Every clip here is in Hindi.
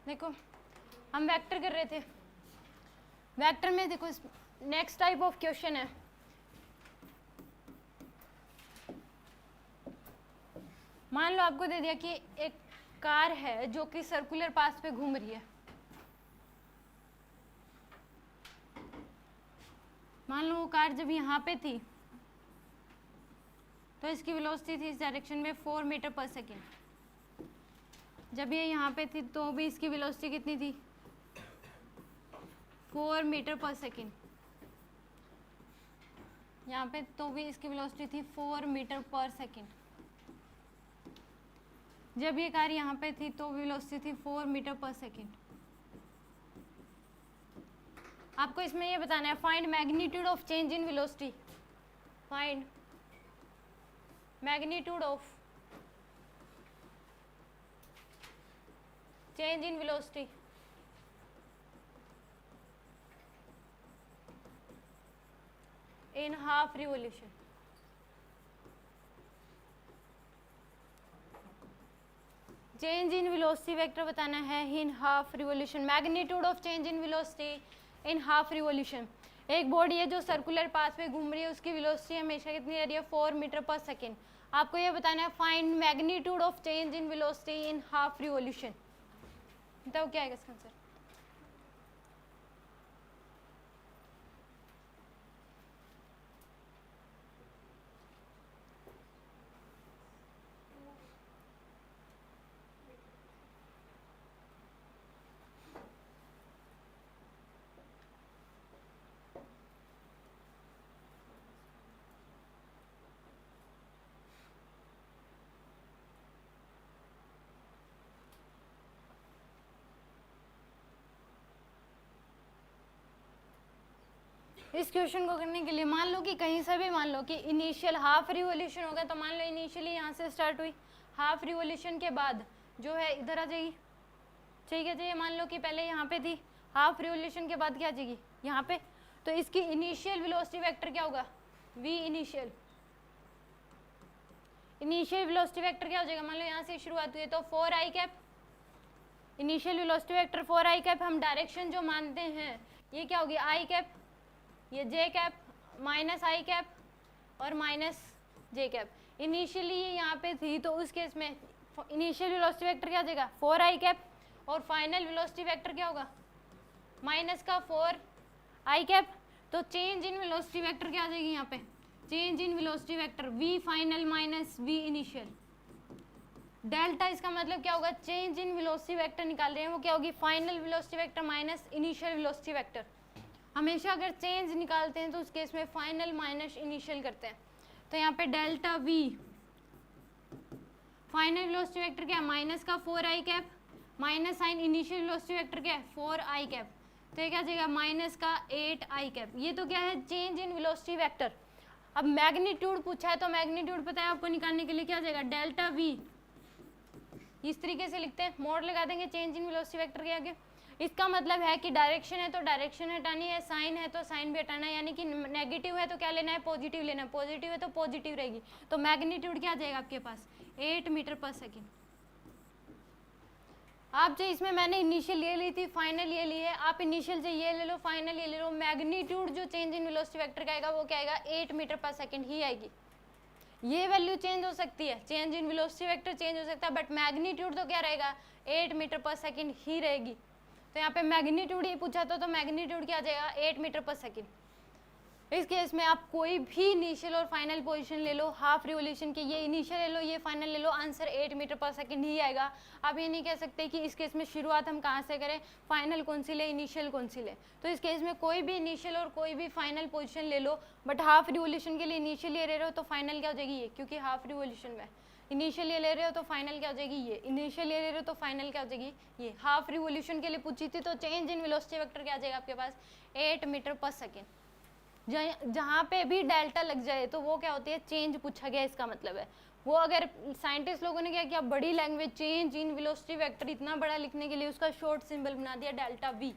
देखो हम वेक्टर कर रहे थे, वेक्टर में देखो नेक्स्ट टाइप ऑफ क्वेश्चन है, मान लो आपको दे दिया कि एक कार है जो कि सर्कुलर पाथ पे घूम रही है, मान लो वो कार जब यहाँ पे थी तो इसकी वेलोसिटी थी इस डायरेक्शन में 4 मीटर पर सेकेंड, जब ये यहाँ पे थी तो भी इसकी वेलोसिटी कितनी थी 4 मीटर पर सेकेंड, यहाँ पे तो भी इसकी वेलोसिटी थी 4 मीटर पर सेकेंड, जब ये कार यहाँ पे थी तो वेलोसिटी थी 4 मीटर पर सेकेंड। आपको इसमें ये बताना है find magnitude of change in velocity, find magnitude of change in velocity in half revolution. Change in velocity vector बताना है in half revolution, magnitude of change in velocity in half revolution. एक बॉडी है जो सर्कुलर पाथ पे घूम रही है, उसकी वेलोसिटी हमेशा कितनी रह रही है 4 मीटर पर सेकेंड। आपको ये बताना है find magnitude of change in velocity in half revolution. बताओ क्या आएगा इसका आंसर। इस क्वेश्चन को करने के लिए मान लो कि कहीं से भी मान लो कि इनिशियल हाफ रिवॉल्यूशन होगा, तो मान लो इनिशियली यहाँ से स्टार्ट हुई, हाफ रिवॉल्यूशन के बाद जो है इधर आ जाएगी, ठीक है। ये मान लो कि पहले यहाँ पे थी, हाफ रिवॉल्यूशन के बाद क्या आ जाएगी यहाँ पे, तो इसकी इनिशियल वेलोसिटी वेक्टर क्या होगा v initial. Initial velocity vector क्या हो जाएगा, मान लो यहाँ से शुरुआत हुई है तो 4i cap, initial velocity vector 4i cap. हम डायरेक्शन जो मानते हैं ये क्या होगी i कैप, ये j cap minus i cap और माइनस j कैप। इनिशियली ये यहाँ पे थी तो उस केस में इनिशियल वेलोसिटी वेक्टर क्या आ जाएगा 4i कैप, और फाइनल वेलोसिटी वेक्टर क्या होगा माइनस का 4i कैप। तो चेंज इन वेलोसिटी वेक्टर क्या आ जाएगी यहाँ पे, change in velocity vector v final minus v initial. Delta इसका मतलब क्या होगा, चेंज इन वेलोसिटी वेक्टर निकाल रहे हैं, वो क्या होगी final velocity vector minus initial velocity vector. हमेशा अगर चेंज निकालते हैं तो उस केस में फाइनल माइनस इनिशियल करते हैं। तो यहाँ पे delta v final velocity vector क्या है माइनस का 4i cap, minus sign initial velocity vector क्या है 4i कैप, तो ये क्या जाएगा माइनस का 8i कैप। ये तो क्या है चेंज इन वेलोसिटी वेक्टर। अब मैग्नीट्यूड पूछा है तो मैग्नीट्यूड पता है आपको, निकालने के लिए क्या जाएगा डेल्टा v, इस तरीके से लिखते हैं, मोड लगा देंगे चेंज इन वेलोसिटी वेक्टर के आगे। इसका मतलब है कि डायरेक्शन है तो डायरेक्शन हटानी है, साइन है तो साइन भी हटाना है, यानी कि नेगेटिव है तो क्या लेना है पॉजिटिव लेना है, पॉजिटिव है तो पॉजिटिव रहेगी। तो मैग्नीट्यूड क्या आ जाएगा आपके पास 8 मीटर पर सेकेंड। आप जो इसमें मैंने इनिशियल ये ली थी, फाइनल ये ली है, आप इनिशियल से ये ले लो, फाइनल ये ले लो, मैग्नीट्यूड जो चेंज इन वेलोसिटी वेक्टर का आएगा वो क्या आएगा 8 मीटर पर सेकेंड ही आएगी। ये वैल्यू चेंज हो सकती है, change in velocity vector change हो सकता है, बट मैग्नीट्यूड तो क्या रहेगा 8 मीटर पर सेकेंड ही रहेगी। तो यहाँ पे मैग्नीट्यूड ही पूछा तो मैग्नीट्यूड क्या आ जाएगा 8 मीटर पर सेकेंड। इस केस में आप कोई भी इनिशियल और फाइनल पोजीशन ले लो हाफ रिवॉल्यूशन के, ये इनिशियल ले लो ये फाइनल ले लो, आंसर 8 मीटर पर सेकेंड ही आएगा। आप ये नहीं कह सकते कि इस केस में शुरुआत हम कहाँ से करें, फाइनल कौन सी ले इनिशियल कौन सी ले। तो इस केस में कोई भी इनिशियल और कोई भी फाइनल पोजीशन ले लो, बट हाफ रिवॉल्यूशन के लिए इनिशियल ये ले रहे हो तो फाइनल क्या हो जाएगी ये, क्योंकि हाफ रिवॉल्यूशन में इनिशियल ये ले रहे हो तो फाइनल क्या हो जाएगी ये, इनिशियल ये ले रहे हो तो फाइनल क्या हो जाएगी ये। हाफ रिवॉल्यूशन के लिए पूछी थी तो चेंज इन वेलोसिटी वेक्टर क्या आ जाएगा आपके पास 8 मीटर पर सेकेंड। जहाँ पे भी डेल्टा लग जाए तो वो क्या होती है चेंज पूछा गया, इसका मतलब है वो अगर साइंटिस्ट लोगों ने क्या किया बड़ी language change in velocity vector इतना बड़ा लिखने के लिए उसका शॉर्ट सिंबल बना दिया डेल्टा वी,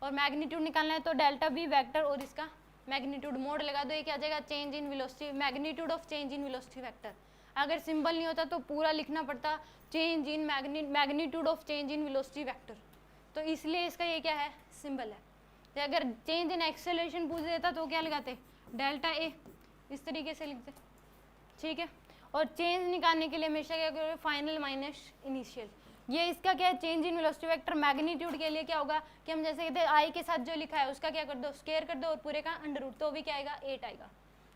और मैग्नीट्यूड निकालना है तो डेल्टा वी वेक्टर और इसका मैग्नीट्यूड मोड लगा दो, ये क्या आ जाएगा change in velocity, magnitude of change in velocity vector. अगर सिंबल नहीं होता तो पूरा लिखना पड़ता change in magnitude of change in velocity vector, तो इसलिए इसका ये क्या है, सिंबल है। तो अगर चेंज इन एक्सेलरेशन पूछ देता तो क्या लगाते, डेल्टा ए, इस तरीके से लिखते, ठीक है। और चेंज निकालने के लिए हमेशा क्या करोगे, फाइनल माइनस इनिशियल। ये इसका क्या है, change in velocity vector magnitude के लिए क्या होगा कि हम जैसे कहते हैं आई के साथ जो लिखा है उसका क्या कर दो, स्क्वायर कर दो और पूरे का अंडर रूट, तो भी क्या आएगा, 8 आएगा।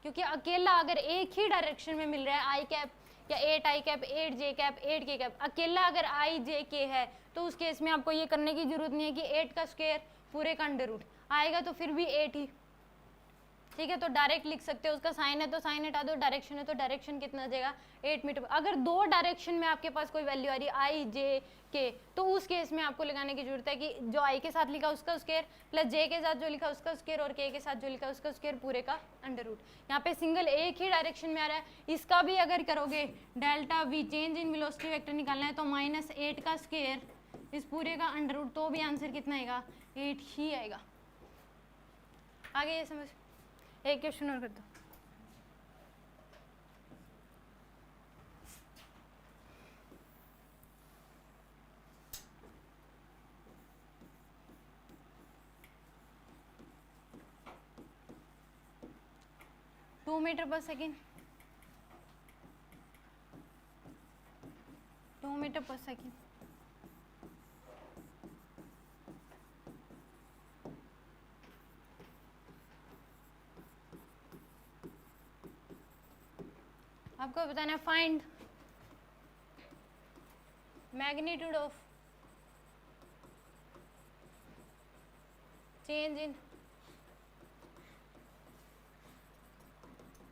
क्योंकि अकेला अगर एक ही डायरेक्शन में मिल रहा है आई कैप या 8 आई कैप 8 जे कैप 8 के कैप, अकेला अगर आई जे के है तो उस केस में आपको ये करने की जरूरत नहीं है कि 8 का स्क्वायर पूरे का अंडर रूट आएगा, तो फिर भी 8 ही, ठीक है। तो डायरेक्ट लिख सकते हो, उसका साइन है तो साइन हटा दो, डायरेक्शन है तो डायरेक्शन कितना आ जाएगा, 8 मीटर। अगर दो डायरेक्शन में आपके पास कोई वैल्यू आ रही है आई जे के, तो उस केस में आपको लगाने की जरूरत है कि जो आई के साथ लिखा उसका स्क्वायर प्लस जे के साथ जो लिखा उसका स्क्वायर और के साथ जो लिखा उसका स्क्वायर पूरे का अंडर रूट। यहाँ पे सिंगल एक ही डायरेक्शन में आ रहा है, इसका भी अगर करोगे delta we change in velocity vector निकालना है तो -8 का स्क्वायर इस पूरे का अंडर रूट, तो भी आंसर कितना आएगा, 8 ही आएगा। आगे ये समझ, एक क्वेश्चन और कर दो। टू मीटर पर सेकेंड, 2 मीटर पर सेकेंड, आपको बताना है find magnitude of change in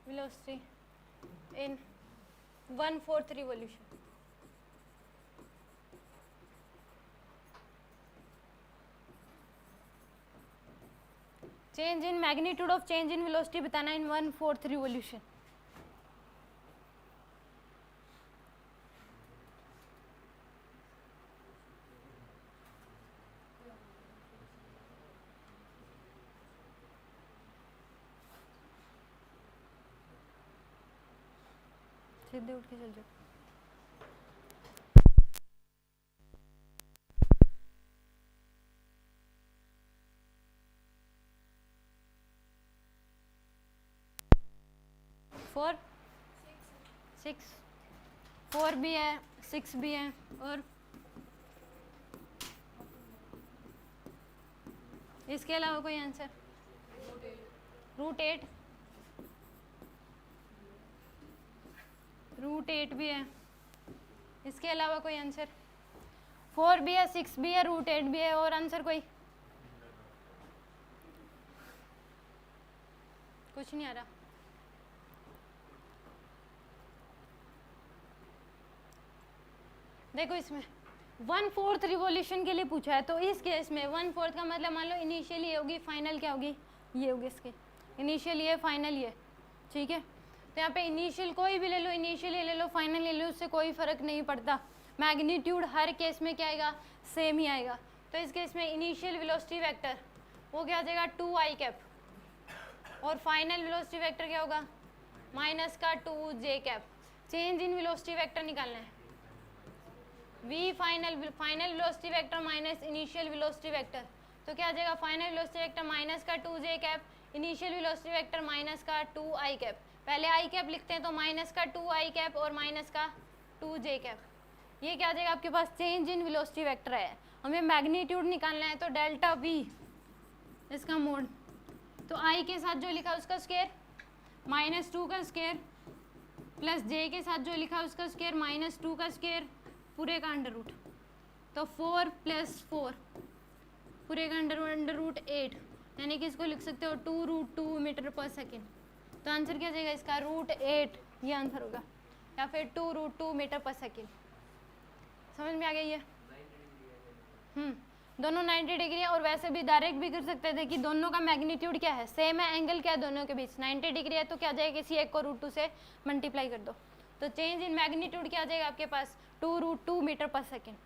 velocity in 1/4 revolution. Change in magnitude of change in velocity बताना इन 1/4 रिवॉल्यूशन। सीधे उठ के चल जाओ। फोर 6 4 भी है 6 भी है और इसके अलावा कोई आंसर, √8 √8 भी है, इसके अलावा कोई आंसर, 4 भी है 6 भी है √8 भी है और आंसर कोई, कुछ नहीं आ रहा। देखो इसमें 1/4 रिवॉल्यूशन के लिए पूछा है, तो इस केस में 1/4 का मतलब मान लो इनिशियल ये होगी, फाइनल क्या होगी, ये होगी इसके, इनिशियल ये फाइनल ये, ठीक है। तो यहाँ पे इनिशियल कोई भी ले लो, इनिशियल ले लो फाइनल ले लो, उससे कोई फर्क नहीं पड़ता, मैग्नीट्यूड हर केस में क्या आएगा, सेम ही आएगा। तो इस केस में इनिशियल वेलोसिटी वेक्टर वो क्या आ जाएगा 2i कैप और फाइनल वेलोसिटी वेक्टर क्या होगा -2j cap. Change in velocity vector निकालना है, v final velocity vector minus initial velocity vector, तो क्या आ जाएगा final velocity vector -2j cap, initial velocity vector -2i cap. पहले i कैप लिखते हैं तो -2i कैप और -2j कैप। ये क्या आ जाएगा आपके पास, चेंज इन वेलोसिटी वेक्टर है, हमें मैग्नीट्यूड निकालना है तो डेल्टा v इसका मोड, तो i के साथ जो लिखा उसका स्क्वायर -2 का स्क्वायर प्लस j के साथ जो लिखा उसका स्क्वायर -2 का स्क्वायर पूरे का अंडर रूट, तो 4 + 4 पूरे का अंडर रूट 8, यानी कि इसको लिख सकते हो 2√2 मीटर पर सेकेंड। तो आंसर क्या जाएगा इसका √8, ये आंसर होगा, या फिर 2√2 मीटर पर सेकेंड। समझ में आ गई है? दोनों 90 डिग्री है, और वैसे भी डायरेक्ट भी कर सकते थे कि दोनों का मैग्नीट्यूड क्या है, सेम है, एंगल क्या है दोनों के बीच 90 डिग्री है, तो क्या जाएगा किसी एक को √2 से मल्टीप्लाई कर दो, तो चेंज इन मैग्नीट्यूड क्या आ जाएगा आपके पास 2√2 मीटर पर सेकेंड।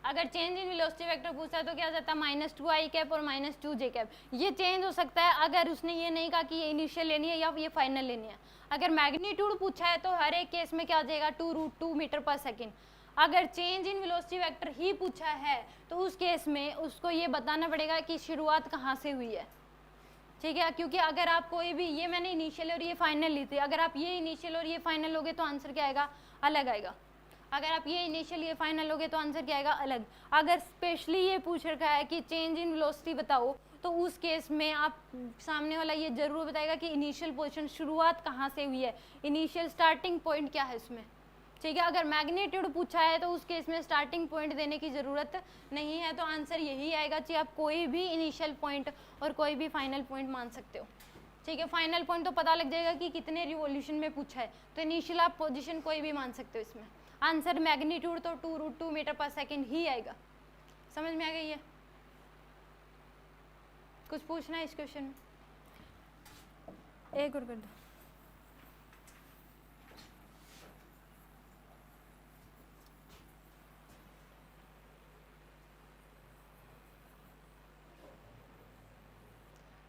अगर चेंज इन वेलोसिटी वेक्टर पूछता है तो क्या हो जाता है -2i कैप और -2j कैप। ये चेंज हो सकता है अगर उसने ये नहीं कहा कि ये इनिशियल लेनी है या ये फाइनल लेनी है। अगर मैग्नीट्यूड पूछा है तो हर एक केस में क्या हो जाएगा 2√2 मीटर पर सेकेंड। अगर चेंज इन वेलोसिटी वेक्टर ही पूछा है तो उस केस में उसको ये बताना पड़ेगा कि शुरुआत कहाँ से हुई है, ठीक है। क्योंकि अगर आप कोई भी, ये मैंने इनिशियल और ये फाइनल ली थी, अगर आप ये इनिशियल और ये फाइनल लोगे तो आंसर क्या आएगा, अलग आएगा। अगर आप ये इनिशियल ये फाइनल लोगे तो आंसर क्या आएगा, अलग। अगर स्पेशली ये पूछ रखा है कि चेंज इन वेलोसिटी बताओ तो उस केस में आप सामने वाला ये जरूर बताएगा कि इनिशियल पोजीशन शुरुआत कहाँ से हुई है, इनिशियल स्टार्टिंग पॉइंट क्या है उसमें, ठीक है। अगर मैग्नीट्यूड पूछा है तो उस केस में स्टार्टिंग पॉइंट देने की ज़रूरत नहीं है, तो आंसर यही आएगा। चाहे आप कोई भी इनिशियल पॉइंट और कोई भी फाइनल पॉइंट मान सकते हो, ठीक है। फाइनल पॉइंट तो पता लग जाएगा कि कितने रिवॉल्यूशन में पूछा है, तो इनिशियल आप पोजीशन कोई भी मान सकते हो। इसमें आंसर मैग्नीट्यूड तो 2√2 मीटर पर सेकेंड ही आएगा। समझ में आ गई है? कुछ पूछना है इस क्वेश्चन में? एक और कर दो।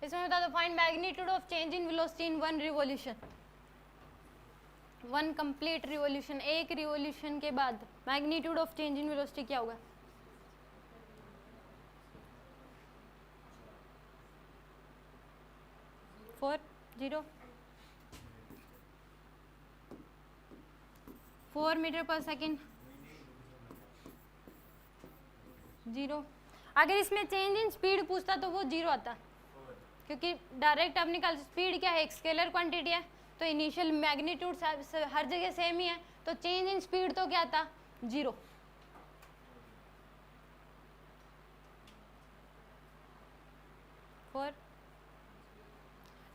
इसमें बता दो, find magnitude of change in velocity in 1 revolution. 1 complete revolution, एक रिवॉल्यूशन के बाद magnitude of change in velocity क्या होगा? 4 मीटर पर सेकेंड, 0। अगर इसमें चेंज इन स्पीड पूछता तो वो 0 आता, क्योंकि डायरेक्ट आप निकाल, स्पीड क्या है, एक स्केलर क्वांटिटी है, तो इनिशियल मैग्नीट्यूड हर जगह सेम ही है, तो चेंज इन स्पीड तो क्या था, 0।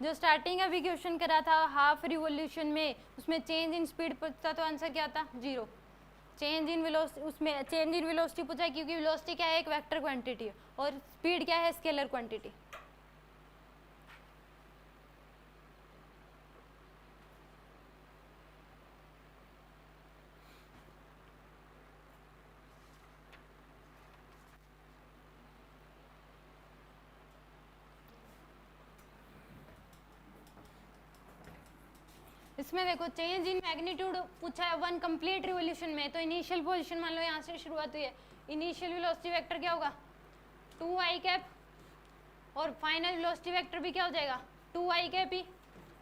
जो स्टार्टिंग अभी क्वेश्चन करा था हाफ रिवॉल्यूशन में, उसमें चेंज इन स्पीड पूछता तो आंसर क्या था, 0। चेंज इन वेलोसिटी, उसमें चेंज इन वेलोसिटी पूछा है क्योंकि वेलोसिटी क्या है, एक वेक्टर क्वांटिटी है, और स्पीड क्या है, स्केलर क्वांटिटी। इसमें देखो चेंज इन मैग्नीट्यूड पूछा है 1 कंप्लीट रिवॉल्यूशन में, तो इनिशियल पोजीशन मान लो यहाँ से शुरुआत हुई है, इनिशियल वेलोसिटी वेक्टर क्या होगा, 2i कैप, और फाइनल वेलोसिटी वेक्टर भी क्या हो जाएगा, 2i कैप ही,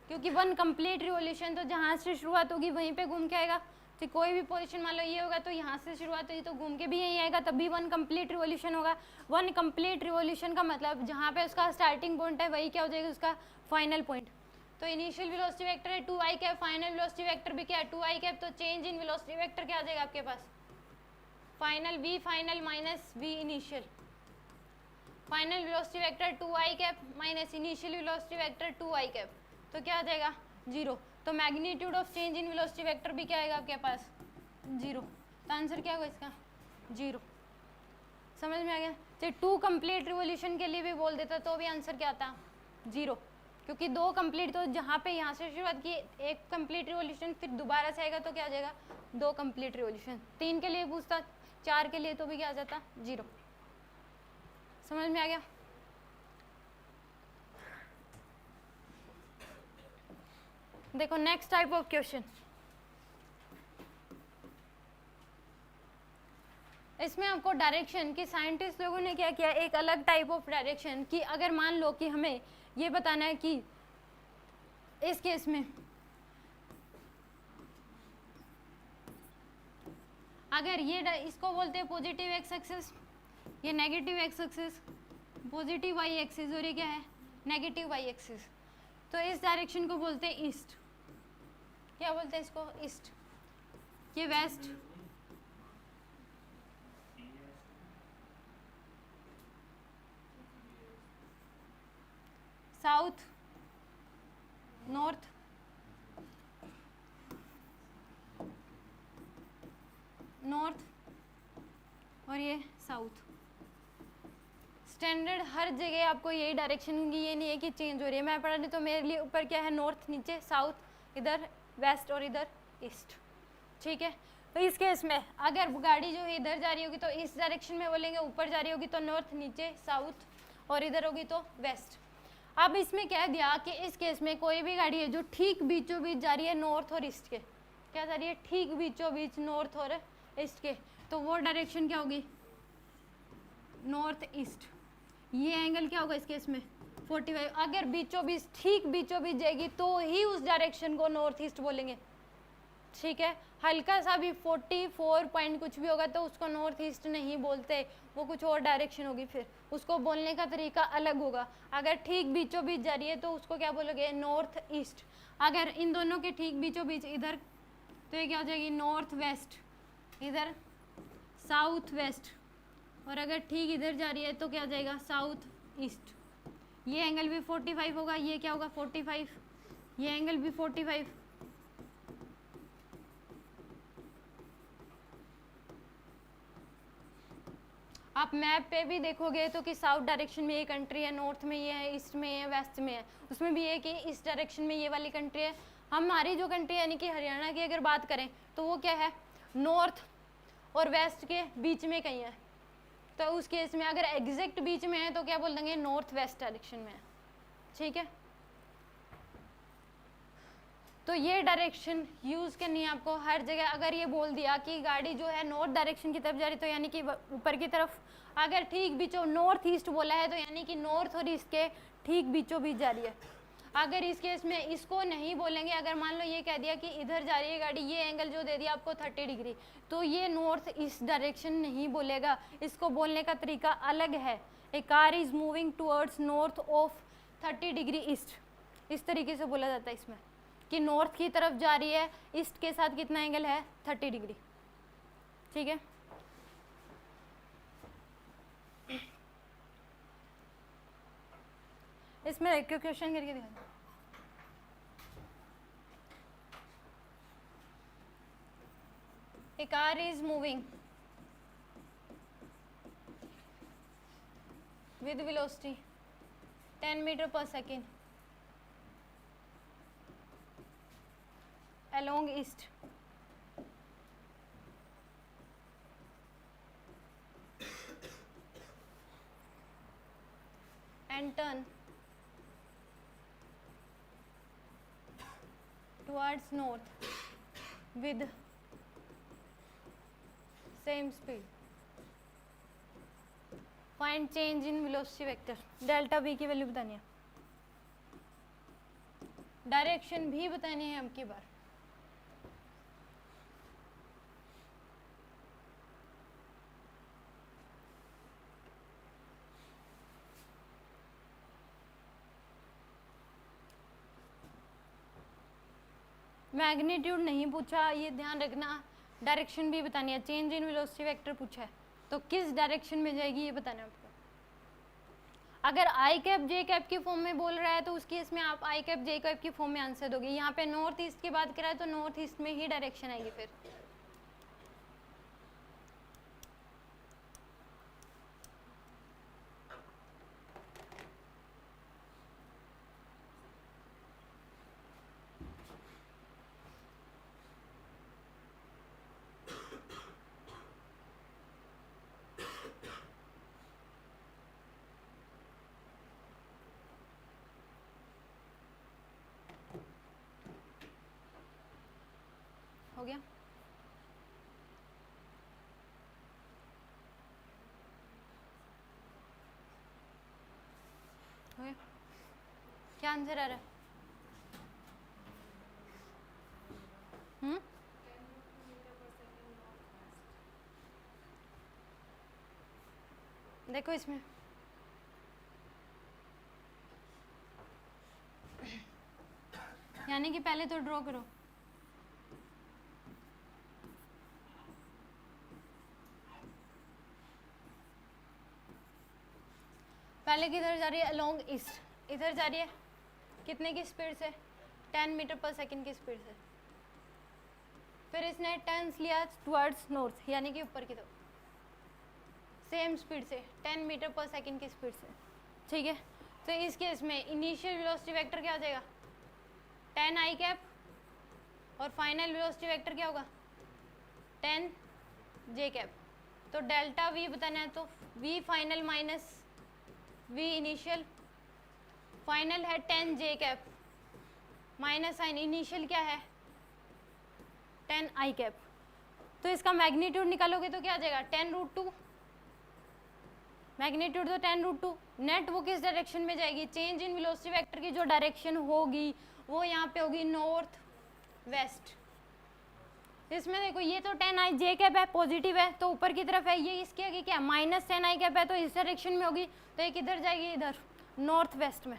क्योंकि 1 कंप्लीट रिवॉल्यूशन तो जहाँ से शुरुआत होगी वहीं पे घूम के आएगा। तो कोई भी पोजीशन मान लो ये होगा तो यहाँ से शुरुआत हुई तो घूम के भी यहीं आएगा, तब भी 1 कंप्लीट रिवॉल्यूशन होगा। 1 कंप्लीट रिवॉल्यूशन का मतलब जहाँ पे उसका स्टार्टिंग पॉइंट है वही क्या हो जाएगा, उसका फाइनल पॉइंट। तो इनिशियल वेलोसिटी वेक्टर है 2i cap, final velocity vector भी क्या है, 2i कैप, तो चेंज इन वेलोसिटी वेक्टर क्या आ जाएगा आपके पास, final v final minus v initial. Final velocity vector 2i cap minus initial velocity vector 2i cap, तो क्या आ जाएगा, 0। तो magnitude of change in velocity vector भी क्या आएगा आपके पास, 0। तो आंसर क्या होगा इसका, 0। समझ में आ गया? चाहे 2 कंप्लीट रिवॉल्यूशन के लिए भी बोल देता तो भी आंसर क्या आता, 0, क्योंकि 2 कंप्लीट, तो जहाँ पे यहाँ से शुरुआत की एक कंप्लीट रिवॉल्यूशन, फिर दोबारा से आएगा तो क्या आ जाएगा, 2 कंप्लीट रिवॉल्यूशन। 3 के लिए पूछता, 4 के लिए तो भी क्या आ जाता, 0। समझ में आ गया? देखो नेक्स्ट टाइप ऑफ क्वेश्चन, इसमें आपको डायरेक्शन की साइंटिस्ट लोगों ने क्या किया, एक अलग टाइप ऑफ डायरेक्शन की, अगर मान लो कि हमें ये बताना है कि इस केस में अगर ये इसको बोलते हैं पॉजिटिव एक्स एक्सिस, ये negative x axis, positive y axis, और ये क्या है, नेगेटिव वाई एक्सिस, तो इस डायरेक्शन को बोलते हैं ईस्ट। क्या बोलते हैं इसको, ईस्ट। ये वेस्ट, साउथ, नॉर्थ, नॉर्थ, और ये साउथ। स्टैंडर्ड हर जगह आपको यही डायरेक्शन होगी, ये नहीं है कि चेंज हो रही है। मैं पढ़ा नहीं तो मेरे लिए ऊपर क्या है, नॉर्थ, नीचे साउथ, इधर वेस्ट और इधर ईस्ट, ठीक है। तो इस केस में अगर गाड़ी जो है इधर जा रही होगी तो इस डायरेक्शन में बोलेंगे, ऊपर जा रही होगी तो नॉर्थ, नीचे साउथ, और इधर होगी तो वेस्ट। अब इसमें कह दिया कि इस केस में कोई भी गाड़ी है जो ठीक बीचों बीच जा रही है नॉर्थ और ईस्ट के, क्या जा रही है, ठीक बीचों बीच नॉर्थ और ईस्ट के, तो वो डायरेक्शन क्या होगी, नॉर्थ ईस्ट। ये एंगल क्या होगा इस केस में 45। अगर बीचों बीच, ठीक बीचों बीच जाएगी तो ही उस डायरेक्शन को नॉर्थ ईस्ट बोलेंगे, ठीक है। हल्का सा भी 44 पॉइंट कुछ भी होगा तो उसको नॉर्थ ईस्ट नहीं बोलते, वो कुछ और डायरेक्शन होगी, फिर उसको बोलने का तरीका अलग होगा। अगर ठीक बीचों बीच जा रही है तो उसको क्या बोलोगे, नॉर्थ ईस्ट। अगर इन दोनों के ठीक बीचों बीच इधर, तो ये क्या हो जाएगी, नॉर्थ वेस्ट, इधर साउथ वेस्ट, और अगर ठीक इधर जा रही है तो क्या हो जाएगा, साउथ ईस्ट। ये एंगल भी 45 होगा, ये क्या होगा 45, ये एंगल भी 45। आप मैप पे भी देखोगे तो कि साउथ डायरेक्शन में ये कंट्री है, नॉर्थ में ये है, ईस्ट में है, वेस्ट में है, उसमें भी ये कि इस डायरेक्शन में ये वाली कंट्री है। हमारी जो कंट्री यानी कि हरियाणा की अगर बात करें तो वो क्या है, नॉर्थ और वेस्ट के बीच में कहीं है, तो उस केस में अगर एग्जैक्ट बीच में है तो क्या बोल देंगे, नॉर्थ वेस्ट डायरेक्शन में है, ठीक है। तो ये डायरेक्शन यूज़ करनी है आपको हर जगह। अगर ये बोल दिया कि गाड़ी जो है नॉर्थ डायरेक्शन की तरफ जा रही तो यानी कि ऊपर की तरफ, अगर ठीक बीचों नॉर्थ ईस्ट बोला है तो यानी कि नॉर्थ और ईस्ट के ठीक बीचों बीच जा रही है। अगर इस केस में इसको नहीं बोलेंगे, अगर मान लो ये कह दिया कि इधर जा रही है गाड़ी, ये एंगल जो दे दिया आपको 30 डिग्री, तो ये नॉर्थ ईस्ट डायरेक्शन नहीं बोलेगा, इसको बोलने का तरीका अलग है। A car is moving towards north of 30 degree east, इस तरीके से बोला जाता है इसमें कि नॉर्थ की तरफ जा रही है, ईस्ट के साथ कितना एंगल है, 30 डिग्री, ठीक है। इसमें एक क्वेश्चन करके दिखा, a car is moving with velocity 10 meter per second along east and turn towards north with same speed. Find change in velocity vector, delta we की वैल्यू बतानी है, डायरेक्शन भी बतानी है अब की बार। मैग्नीट्यूड नहीं पूछा, ये ध्यान रखना, डायरेक्शन भी बतानी है। चेंज इन वेलोसिटी वेक्टर पूछा है तो किस डायरेक्शन में जाएगी ये बताना है आपको। अगर आई कैप जे कैप की फॉर्म में बोल रहा है तो उस केस में आप आई कैप जे कैप की फॉर्म में आंसर दोगे। यहाँ पे नॉर्थ ईस्ट की बात करा है तो नॉर्थ ईस्ट में ही डायरेक्शन आएगी फिर। हो गया, हो गया, क्या आंसर आ रहा है? देखो इसमें यानी कि पहले तो ड्रॉ करो, पहले किधर जा रही है, अलोंग ईस्ट, इधर जा रही है कितने की स्पीड से, 10 मीटर पर सेकंड की स्पीड से। फिर इसने टर्न्स लिया टुवर्ड्स नॉर्थ यानी कि ऊपर की तरफ, सेम स्पीड से 10 मीटर पर सेकंड की स्पीड से, ठीक है। तो इस केस में इनिशियल वेलोसिटी वेक्टर क्या हो जाएगा, 10 आई कैप, और फाइनल वेलोसिटी वेक्टर क्या होगा 10 जे कैप। तो डेल्टा वी बताना है, तो v final minus v initial, final है 10 जे कैप माइनस साइन इनिशियल क्या है 10 आई कैप। तो इसका मैग्नीट्यूड निकालोगे तो क्या आ जाएगा 10√2, मैग्नीट्यूड तो 10√2। नेट वो किस डायरेक्शन में जाएगी, चेंज इन वेलोसिटी वेक्टर की जो डायरेक्शन होगी वो यहाँ पे होगी नॉर्थ वेस्ट। इसमें देखो ये तो 10 आई जे कैप है, पॉजिटिव है तो ऊपर की तरफ है, ये इसके आगे क्या माइनस 10 आई कैप है तो इस डायरेक्शन में होगी, तो ये किधर जाएगी इधर नॉर्थ वेस्ट में,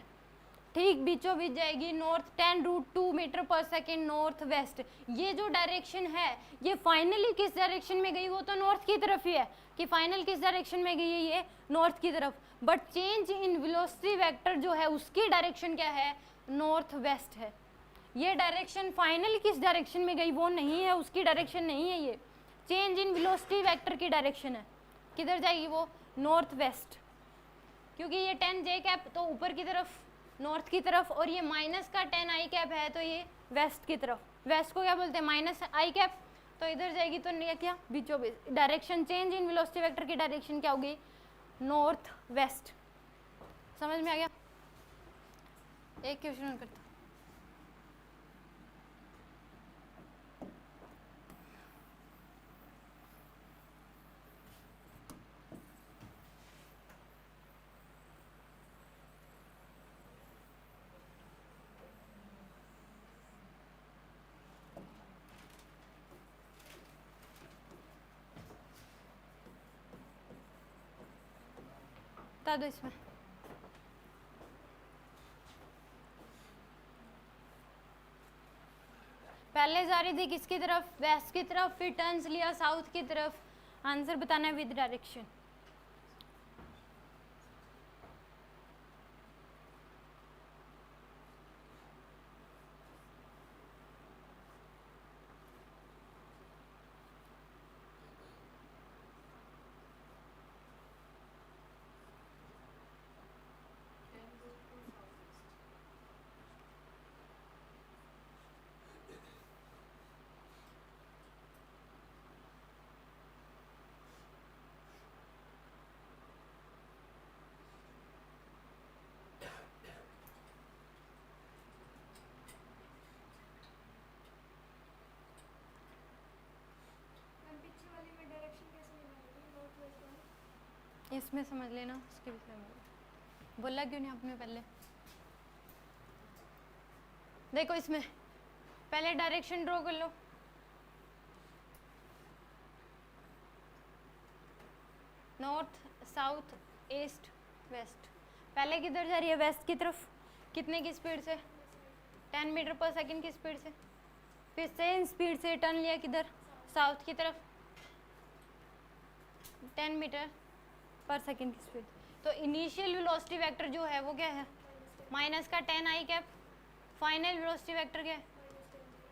ठीक बीचों बीच जाएगी नॉर्थ 10√2 मीटर पर सेकेंड नॉर्थ वेस्ट। ये जो डायरेक्शन है ये फाइनली किस डायरेक्शन में गई, वो तो नॉर्थ की तरफ ही है कि फाइनल किस डायरेक्शन में गई है ये नॉर्थ की तरफ, but change in velocity vector जो है उसकी डायरेक्शन क्या है नॉर्थ वेस्ट है। ये डायरेक्शन फाइनल किस डायरेक्शन में गई वो नहीं है, उसकी डायरेक्शन नहीं है, ये चेंज इन वेलोसिटी वेक्टर की डायरेक्शन है, किधर जाएगी वो नॉर्थ वेस्ट, क्योंकि ये 10 जे कैप तो ऊपर की तरफ नॉर्थ की तरफ और ये माइनस का 10 आई कैप है तो ये वेस्ट की तरफ, वेस्ट को क्या बोलते हैं माइनस आई कैप, तो इधर जाएगी तो ये क्या बीचों बीच direction change in velocity vector की डायरेक्शन क्या होगी नॉर्थ वेस्ट। समझ में आ गया। एक क्वेश्चन करता हूँ, बता दो इसमें पहले जा रही थी किसकी तरफ वेस्ट की तरफ, फिर टर्न्स लिया साउथ की तरफ, आंसर बताना है विद डायरेक्शन। इसमें समझ लेना उसके विषय में बोला क्यों नहीं आपने पहले। देखो इसमें पहले डायरेक्शन ड्रॉ कर लो, नॉर्थ साउथ ईस्ट वेस्ट, पहले किधर जा रही है वेस्ट की तरफ, कितने की स्पीड से 10 मीटर पर सेकंड की स्पीड से, फिर सेम स्पीड से टर्न लिया किधर साउथ की तरफ 10 मीटर पर सेकेंड की स्पीड। तो इनिशियल वेलोसिटी वेक्टर जो है वो क्या है माइनस का 10 i cap, final velocity vector क्या है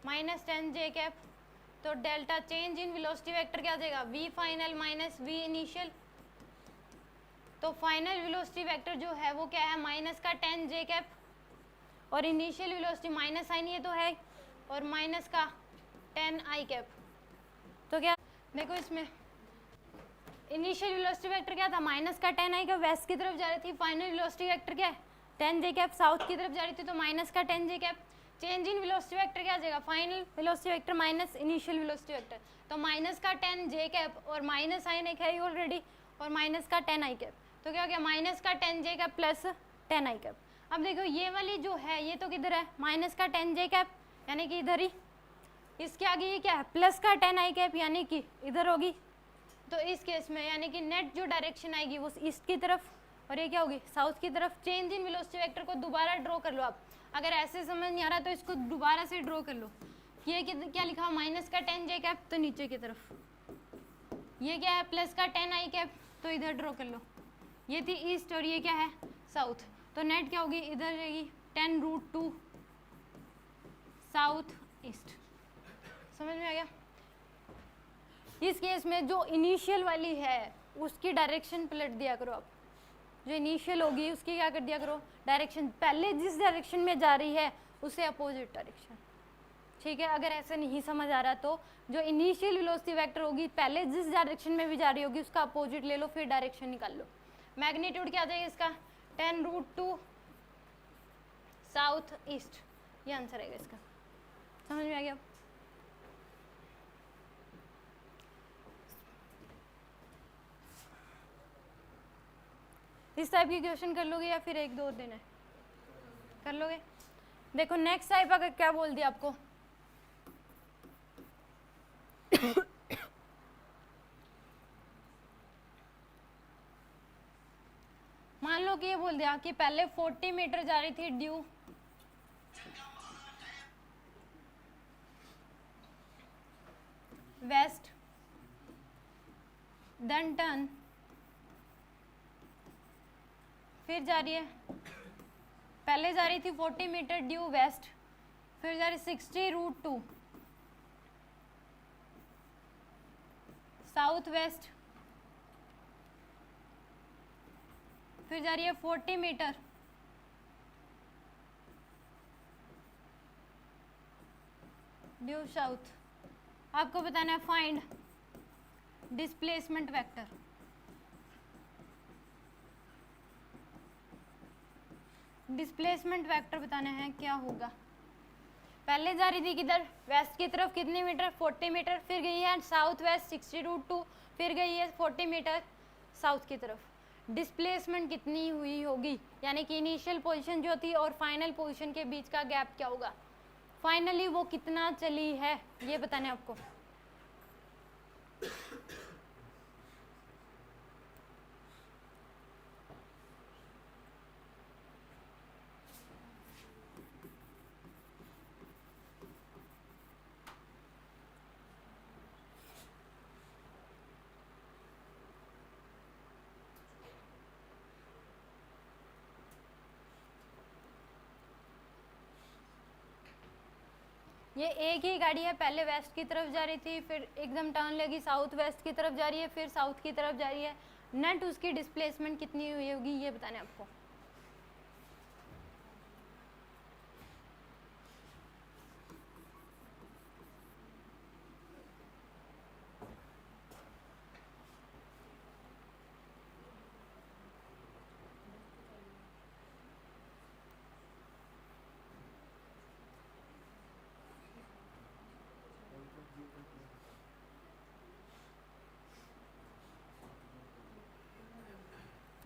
माइनस 10 जे कैप। तो delta change in velocity vector क्या आ जाएगा v final minus v initial. तो फाइनल वेलोसिटी वेक्टर जो है वो क्या है माइनस का 10 जे कैप और इनिशियल वेलोसिटी माइनस साइन ये तो है और माइनस का 10 आई कैप। तो क्या देखो इसमें इनिशियल वेलोसिटी वेक्टर क्या था माइनस का 10 आई कैप वेस्ट की तरफ जा रही थी, फाइनल वेलोसिटी वेक्टर क्या है 10 जे कैप साउथ की तरफ जा रही थी तो माइनस का 10 जे cap. Change in velocity vector क्या आ जाएगा final velocity vector minus initial velocity vector. तो माइनस का 10 जे कैप और माइनस साइन एक है ऑलरेडी और माइनस का 10 आई कैप, तो क्या हो गया माइनस का 10 जे कैप प्लस 10 आई कैप। अब देखो ये वाली जो है ये तो किधर है माइनस का 10 जे कैप यानी कि इधर ही, इसके आगे ये क्या है प्लस का 10 आई कैप यानी कि इधर होगी। तो इस केस में यानी कि नेट जो डायरेक्शन आएगी वो ईस्ट की तरफ और ये क्या होगी साउथ की तरफ। चेंज इन वेलोसिटी वेक्टर को दोबारा ड्रॉ कर लो आप, अगर ऐसे समझ नहीं आ रहा तो इसको दोबारा से ड्रॉ कर लो। ये क्या लिखा माइनस का 10 जे कैप तो नीचे की तरफ, ये क्या है प्लस का 10 आई कैप तो इधर ड्रॉ कर लो। ये थी ईस्ट और ये क्या है साउथ, तो नेट क्या होगी इधर रहेगी 10√2 साउथ ईस्ट। समझ में आ गया। इस केस में जो इनिशियल वाली है उसकी डायरेक्शन पलट दिया करो आप, जो इनिशियल होगी उसकी क्या कर दिया करो डायरेक्शन, पहले जिस डायरेक्शन में जा रही है उससे अपोजिट डायरेक्शन। ठीक है, अगर ऐसे नहीं समझ आ रहा तो जो इनिशियल वेलोसिटी वेक्टर होगी पहले जिस डायरेक्शन में भी जा रही होगी उसका अपोजिट ले लो, फिर डायरेक्शन निकाल लो। मैग्नीट्यूड क्या आ जाएगा इसका 10√2 साउथ ईस्ट, ये आंसर आएगा इसका। समझ में आ गया? इस टाइप की क्वेश्चन कर लोगे या फिर एक दो दिन है कर लोगे? देखो नेक्स्ट टाइप अगर क्या बोल दिया आपको मान लो कि ये बोल दिया कि पहले 40 मीटर जा रही थी ड्यू वेस्ट, देन टर्न, फिर जा रही है, पहले जा रही थी 40 मीटर ड्यू वेस्ट, फिर जा रही 60√2 साउथ वेस्ट, फिर जा रही है 40 मीटर ड्यू साउथ। आपको बताना है find displacement vector. Displacement vector बताना है क्या होगा। पहले जा रही थी किधर वेस्ट की तरफ कितने मीटर 40 मीटर, फिर गई है साउथ वेस्ट 60√2, फिर गई है 40 मीटर साउथ की तरफ। डिस्प्लेसमेंट कितनी हुई होगी, यानी कि इनिशियल पोजीशन जो थी और फाइनल पोजीशन के बीच का गैप क्या होगा, फाइनली वो कितना चली है ये बताना है आपको। ये एक ही गाड़ी है, पहले वेस्ट की तरफ जा रही थी, फिर एकदम टर्न लगी साउथ वेस्ट की तरफ जा रही है, फिर साउथ की तरफ जा रही है। नेट उसकी डिस्प्लेसमेंट कितनी हुई होगी ये बताना है आपको।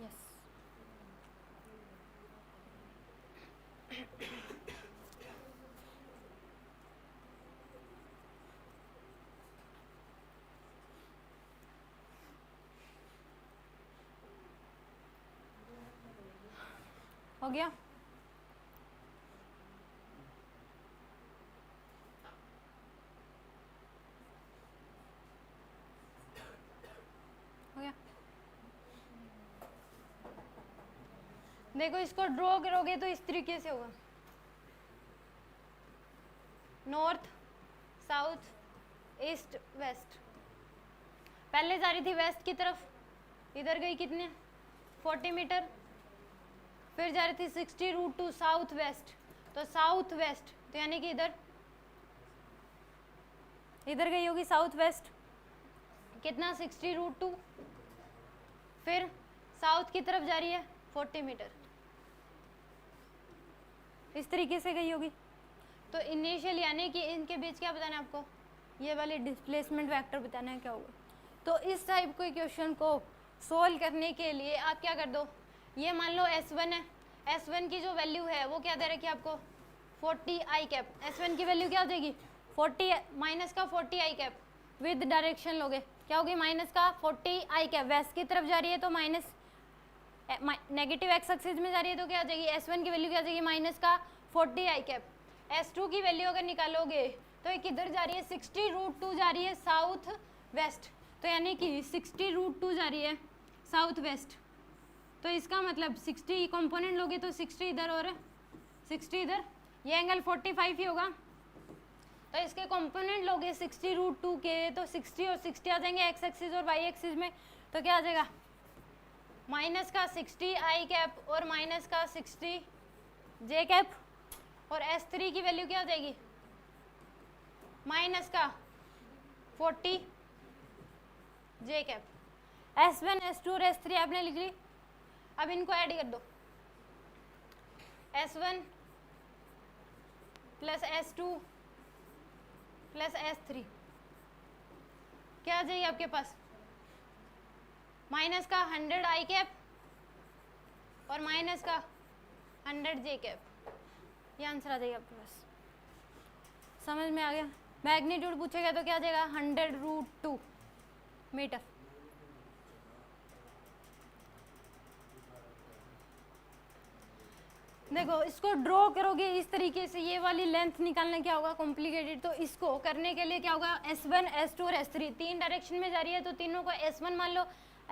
यस हो गया। हो गया। देखो इसको ड्रॉ करोगे तो इस तरीके से होगा, नॉर्थ साउथ ईस्ट वेस्ट। पहले जा रही थी वेस्ट की तरफ, इधर गई कितने 40 मीटर, फिर जा रही थी 60√2 साउथ वेस्ट, तो साउथ वेस्ट तो यानी कि इधर गई होगी साउथ वेस्ट कितना 60√2, फिर साउथ की तरफ जा रही है 40 मीटर, इस तरीके से गई होगी। तो इनिशियल यानी कि इनके बीच क्या बताना है आपको, ये वाली डिस्प्लेसमेंट वेक्टर बताना है क्या होगा। तो इस टाइप के क्वेश्चन को सोल्व करने के लिए आप क्या कर दो, ये मान लो S1 है, S1 की जो वैल्यू है वो क्या दे रखी है आपको 40 आई कैप। S1 की वैल्यू क्या हो जाएगी 40 माइनस का 40 आई कैप, विद डायरेक्शन लोगे क्या होगी माइनस का 40 आई कैप, वेस्ट की तरफ जा रही है तो माइनस नेगेटिव एक्स एक्सिस में जा रही है तो क्या हो जाएगी S1 की वैल्यू क्या हो जाएगी माइनस का 40 आई कैप। S2 की वैल्यू अगर निकालोगे तो ये किधर जा रही है 60√2 जा रही है साउथ वेस्ट, तो यानी कि 60√2 जा रही है साउथ वेस्ट, तो इसका मतलब 60 कंपोनेंट लोगे तो 60 इधर और 60 इधर, ये एंगल 45 ही होगा। तो इसके कंपोनेंट लोगे 60√2 के तो 60 और 60 आ जाएंगे एक्स एक्सिस और वाई एक्सिस में, तो क्या आ जाएगा माइनस का 60 आई कैप और माइनस का 60 जे कैप, और S3 की वैल्यू क्या हो जाएगी माइनस का 40 जे कैप, S1 S2 और S3 आपने लिख ली। अब इनको ऐड कर दो, S1 plus S2 plus S3 क्या आ जाएगी आपके पास, माइनस का 100 आई कैप और माइनस का 100 जे कैप, ये आंसर आ जाएगा आपके पास। समझ में आ गया? मैग्नीट्यूड पूछेगा तो क्या आ जाएगा 100√2 मीटर। देखो इसको ड्रॉ करोगे इस तरीके से, ये वाली लेंथ निकालना क्या होगा कॉम्प्लिकेटेड, तो इसको करने के लिए क्या होगा S1 S2 और S3 तीन डायरेक्शन में जा रही है तो तीनों को S1 मान लो,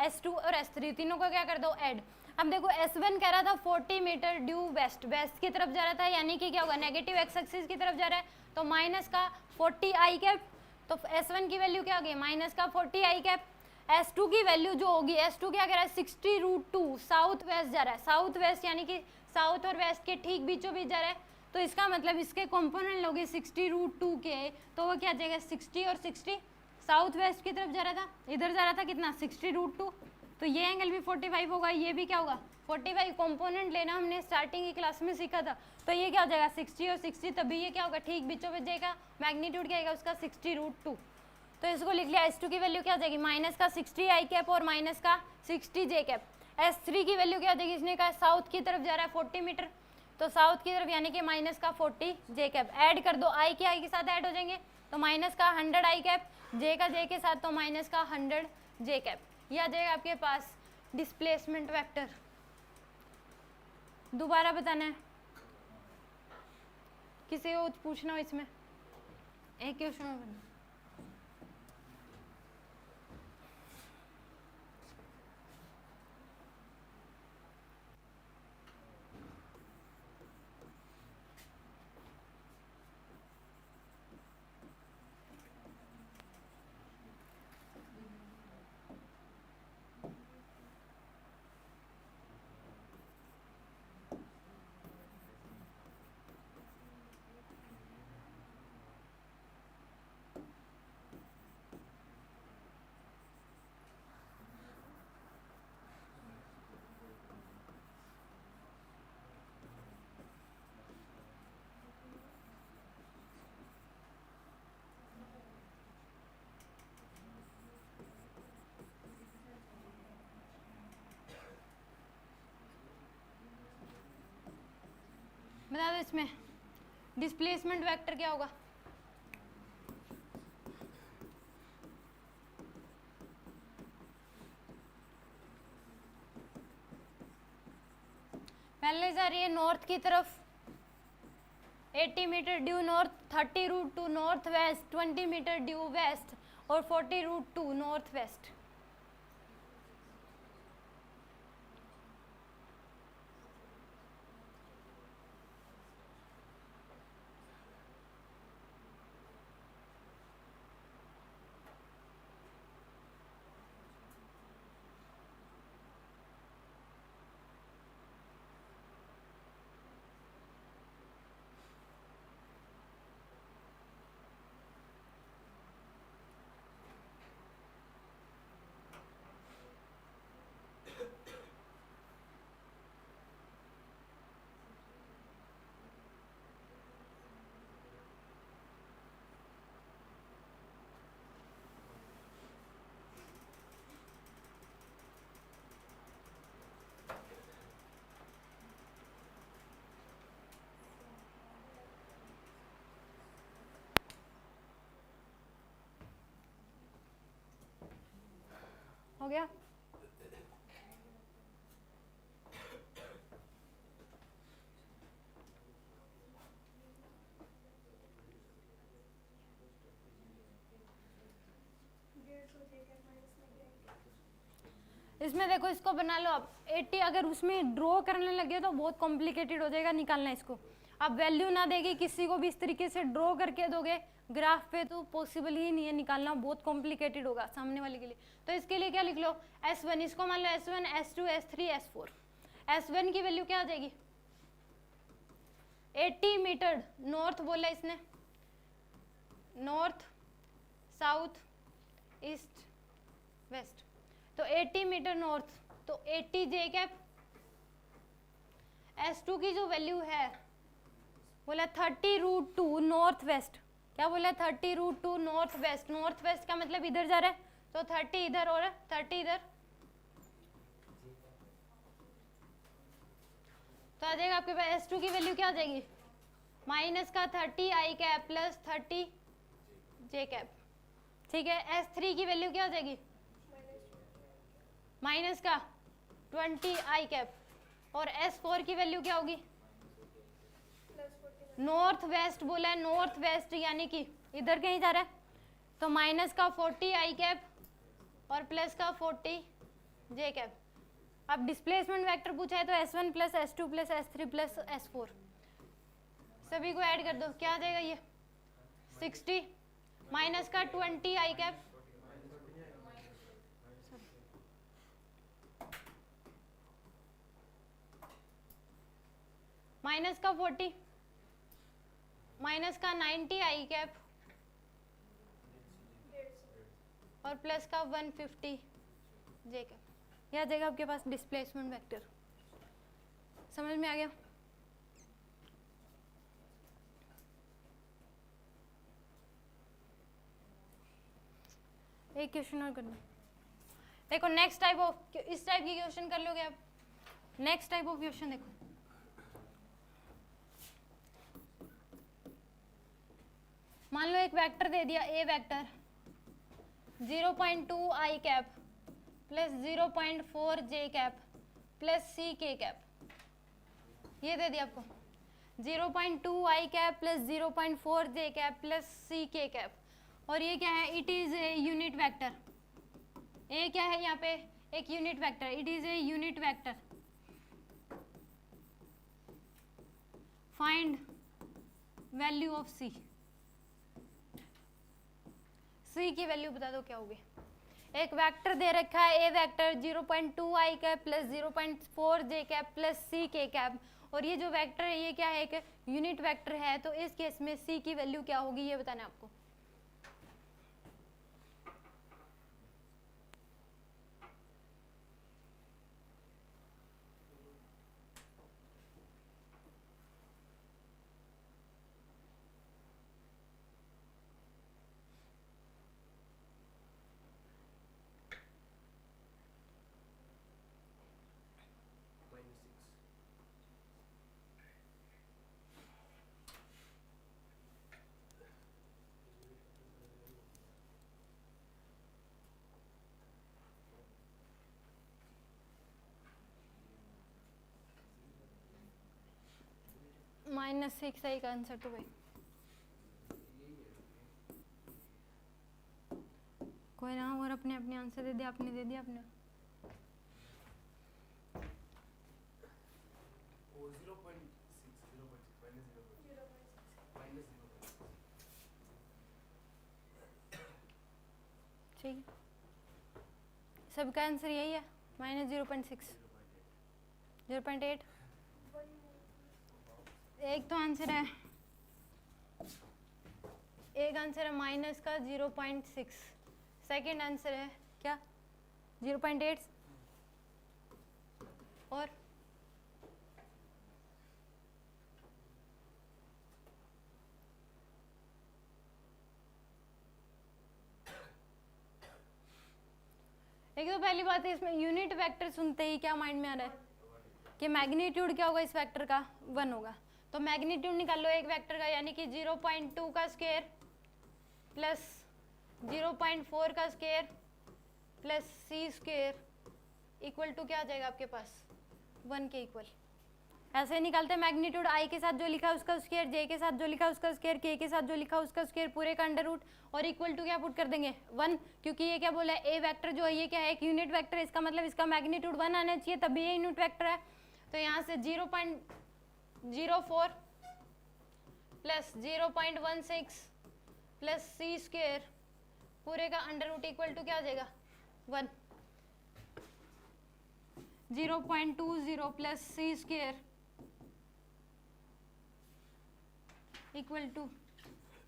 S2 और S3 तीनों को क्या कर दो ऐड। अब देखो S1 कह रहा था 40 मीटर ड्यू वेस्ट, वेस्ट की तरफ जा रहा था, यानी कि क्या होगा नेगेटिव एक्स एक्सिस की तरफ जा रहा है, तो माइनस का 40 आई कैप, तो S1 की वैल्यू क्या होगी माइनस का 40 आई कैप। S2 की वैल्यू जो होगी, S2 क्या कह रहा है 60√2, साउथ वेस्ट जा रहा है, साउथ वेस्ट यानी कि साउथ और वेस्ट के ठीक बीचों बीच जा रहा है, तो इसका मतलब इसके कंपोनेंट लोगे 60√2 के, तो वो क्या जाएगा 60 और 60, साउथ वेस्ट की तरफ जा रहा था, इधर जा रहा था कितना 60√2, तो ये एंगल भी 45 होगा, ये भी क्या होगा 45। कंपोनेंट लेना हमने स्टार्टिंग की क्लास में सीखा था, तो ये क्या हो जाएगा 60 और 60, तभी ये क्या होगा ठीक बीचों बीच जाएगा, मैग्नीट्यूड क्या आएगा उसका 60√2, तो इसको लिख लिया। S2 की वैल्यू क्या हो जाएगी माइनस का 60 आई कैप और माइनस का 60 जे कैप। S3 की वैल्यू क्या हो जाएगी, इसने कहा साउथ की तरफ जा रहा है 40 मीटर, तो साउथ की तरफ यानी कि माइनस का 40 जे कैप, ऐड कर दो, आई के आई के साथ ऐड हो जाएंगे, तो माइनस का 100 आई कैप, जे का जे के साथ, तो माइनस का 100 जे कैप, यह आ जाएगा आपके पास डिस्प्लेसमेंट वेक्टर। दोबारा बताना है, किसी को पूछना हो इसमें, एक क्वेश्चन में बता दो इसमें डिस्प्लेसमेंट वेक्टर क्या होगा। पहले जा रही है नॉर्थ की तरफ 80 metre due north, 30√2 north west, 20 metre due west और 40√2 नॉर्थ वेस्ट। हो गया। इसमें देखो इसको बना लो आप 80, अगर उसमें ड्रॉ करने लगे तो बहुत कॉम्प्लिकेटेड हो जाएगा निकालना इसको। आप वैल्यू ना देगी किसी को भी इस तरीके से ड्रॉ करके दोगे ग्राफ पे तो पॉसिबल ही नहीं है निकालना, बहुत कॉम्प्लिकेटेड होगा सामने वाले के लिए। तो इसके लिए क्या लिख लो S1, इसको मान लो S1 S2 S3 S4। S1 की वैल्यू क्या आ जाएगी 80 मीटर नॉर्थ बोला इसने, नॉर्थ साउथ ईस्ट वेस्ट, तो 80 मीटर नॉर्थ, तो 80 जे कैप। S2 की जो वैल्यू है बोला 30√2 नॉर्थ वेस्ट, क्या बोला 30√2 नॉर्थ वेस्ट, नॉर्थ वेस्ट का मतलब इधर जा रहा है, तो 30 इधर और 30 इधर, तो आ जाएगा आपके पास S2 की वैल्यू क्या आ जाएगी, माइनस का 30 आई कैप प्लस 30 जे कैप। ठीक है, S3 की वैल्यू क्या आ जाएगी, माइनस का 20 आई कैप, और S4 की वैल्यू क्या होगी, नॉर्थ वेस्ट बोला है, नॉर्थ वेस्ट यानी कि इधर कहीं जा रहा है, तो माइनस का 40 आई कैप और प्लस का 40 जे कैप। अब डिस्प्लेसमेंट वेक्टर पूछा है तो S1 plus S2 plus S3 plus S4 सभी को ऐड कर दो, क्या आ जाएगा ये 60 माइनस का 20 आई कैप, माइनस का 40 माइनस का 90 आई कैप और प्लस का 150 जे कैप। यह आ जाएगा आपके पास डिस्प्लेसमेंट वेक्टर। समझ में आ गया? एक क्वेश्चन और करना, देखो नेक्स्ट टाइप ऑफ, इस टाइप की क्वेश्चन कर लोगे आप। नेक्स्ट टाइप ऑफ क्वेश्चन देखो, मान लो एक वेक्टर दे दिया, A vector 0.2 I cap plus 0.4 J cap plus C K cap, ये दे दिया आपको 0.2 I cap plus 0.4 J cap plus C K cap, और ये क्या है, it is a unit vector. A क्या है यहाँ पे, एक unit vector, it is a unit vector. Find value of C, C की वैल्यू बता दो क्या होगी। एक वेक्टर दे रखा है, ए vector 0.2 I cap plus 0.4 J cap plus C K cap, और ये जो वेक्टर है ये क्या है, एक यूनिट वेक्टर है, तो इस केस में सी की वैल्यू क्या होगी ये बताना है आपको। -6 सही का आंसर तो भाई कोई ना, और अपने अपने आंसर दे दिया, आपने दे दिया अपने। ठीक है, सबका आंसर यही है, -0.6 0.8। एक तो आंसर है, एक आंसर है माइनस का 0.6, सेकेंड आंसर है क्या 0.8, और एक तो पहली बात है इसमें यूनिट वेक्टर सुनते ही क्या माइंड में आ रहा है कि मैग्नीट्यूड क्या होगा इस वेक्टर का, 1 होगा, तो मैग्नीट्यूड निकाल लो एक वेक्टर का, यानी कि 0.2 का स्क्वायर प्लस 0.4 का square plus c square equal to क्या आ जाएगा आपके पास 1 के इक्वल। ऐसे निकालते हैं मैग्नीट्यूड, आई के साथ जो लिखा उसका स्क्वायर, जे के साथ जो लिखा उसका स्क्वायर, के साथ जो लिखा उसका स्क्वायर, पूरे का अंडर रूट, और इक्वल टू क्या पुट कर देंगे 1, क्योंकि ये क्या बोला है, ए वेक्टर जो है ये क्या है, एक यूनिट वेक्टर, इसका मतलब इसका मैग्नीट्यूड 1 आना चाहिए तभी ये यूनिट वेक्टर है। तो यहाँ से 0.04 प्लस 0.16 प्लस सी स्क्वायर पूरे का अंडर रूट इक्वल टू क्या आ जाएगा 1, 0.20 plus c square equal to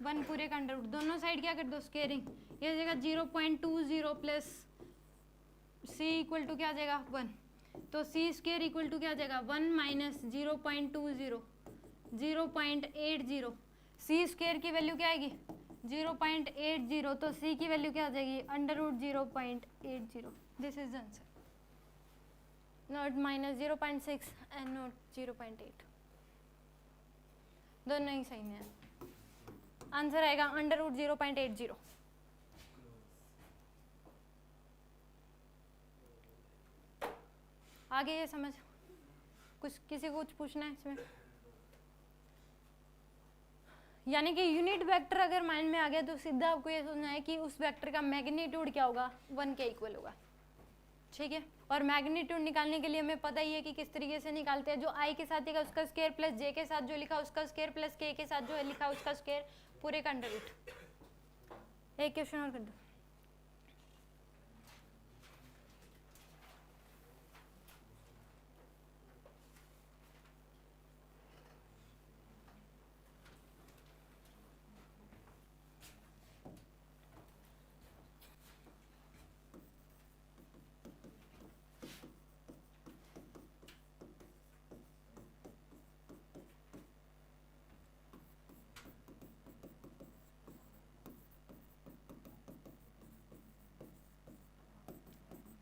1 पूरे का अंडर रूट, दोनों साइड क्या कर दो स्केयरिंग, ये जगह 0.20 प्लस c इक्वल टू क्या आ जाएगा 1, तो c स्केयर इक्वल टू क्या आ जाएगा 1 माइनस 0.20 0.80, c स्केयर की वैल्यू क्या आएगी 0.80, तो c की वैल्यू क्या आ जाएगी under root 0.80, this is answer, not minus 0.6 and not 0.8, दोनों ही सही है, आंसर आएगा अंडर रूट 0.80। आगे ये समझ, कुछ किसी को कुछ पूछना है इसमें, यानी कि यूनिट वेक्टर अगर माइंड में आ गया तो सीधा आपको ये सोचना है कि उस वेक्टर का मैग्नीट्यूड क्या होगा 1 के इक्वल होगा, ठीक है। और मैग्नीट्यूड निकालने के लिए हमें पता ही है कि किस तरीके से निकालते हैं, जो i के साथ है उसका स्क्वायर प्लस j के साथ जो लिखा उसका स्क्वायर प्लस k के साथ जो है लिखा उसका स्क्वायर पूरे का अंडर रूट। एक क्वेश्चन और कर दो,